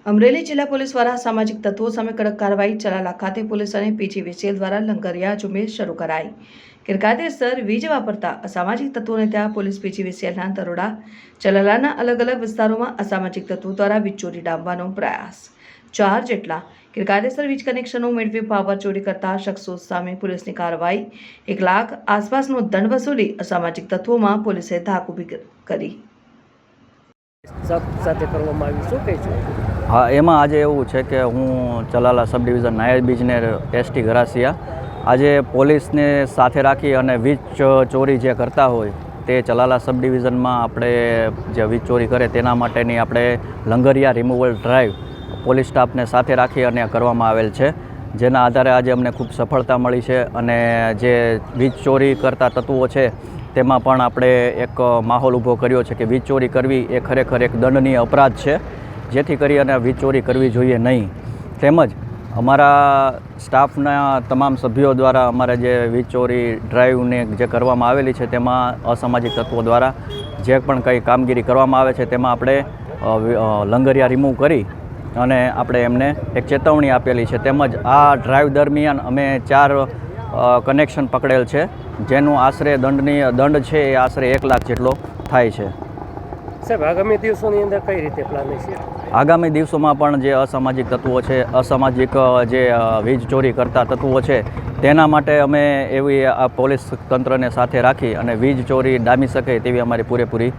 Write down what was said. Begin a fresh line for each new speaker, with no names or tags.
અમરેલી જિલ્લા પોલીસ દ્વારા સામાજિક તત્વો સામે કડક કાર્યવાહી ચલાલા ખાતે પોલીસ અને પીજીવીસીએલ દ્વારા લંગરિયા ઝુંબેશ શરૂ કરાઈ। ગેરકાયદેસર વીજ વાપરતા અસામાજિક તત્વોને ત્યાં પોલીસ પીજીવીસીએલના દરોડા ચલાલાના અલગ અલગ વિસ્તારોમાં અસામાજિક તત્વો દ્વારા વીજ ચોરી ડામવાનો પ્રયાસ। 4 જેટલા ગેરકાયદેસર વીજ કનેક્શનો મેળવી પાવર ચોરી કરતા શખ્સો સામે પોલીસની કાર્યવાહી। 1 લાખ આસપાસનો દંડ વસૂલી અસામાજિક તત્વોમાં પોલીસે ધાક ઊભી કરી।
સાથે કરવામાં આવ્યું શું કહીશું?
હા, એમાં આજે એવું છે કે હું ચલાલા સબ ડિવિઝન નાયબ ઇજનેર એસટી ગરાસિયા આજે પોલીસને સાથે રાખી અને વીજ ચોરી જે કરતા હોય તે ચલાલા સબ ડિવિઝનમાં આપણે જે વીજ ચોરી કરે તેના માટેની આપણે લંગરિયા રિમૂવલ ડ્રાઈવ પોલીસ સ્ટાફને સાથે રાખી અને કરવામાં આવેલ છે, જેના આધારે આજે અમને ખૂબ સફળતા મળી છે અને જે વીજ ચોરી કરતા તત્વો છે તેમાં પણ આપણે એક માહોલ ઊભો કર્યો છે કે વીજ ચોરી કરવી એ ખરેખર એક દંડનીય અપરાધ છે, જેથી કરી અને વીજ ચોરી કરવી જોઈએ નહીં। તેમજ અમારા સ્ટાફના તમામ સભ્યો દ્વારા અમારે જે વીજ ચોરી ડ્રાઈવને જે કરવામાં આવેલી છે તેમાં અસામાજિક તત્વો દ્વારા જે પણ કંઈ કામગીરી કરવામાં આવે છે તેમાં આપણે લંગરિયા રિમૂવ કરી અને આપણે એમને એક ચેતવણી આપેલી છે। તેમજ આ ડ્રાઈવ દરમિયાન અમે 4 કનેક્શન પકડેલ છે, જેનું આશરે દંડ છે એ આશરે 1 લાખ જેટલો થાય છે।
સાહેબ, આગામી દિવસોની અંદર કઈ રીતે પ્લાન છે?
આગામી દિવસોમાં પણ જે અસામાજિક તત્વો છે, અસામાજિક જે વીજ ચોરી કરતા તત્વો છે તેના માટે અમે એવી આ પોલીસ તંત્રને સાથે રાખી અને વીજ ચોરી ડામી શકે તેવી અમારી પૂરેપૂરી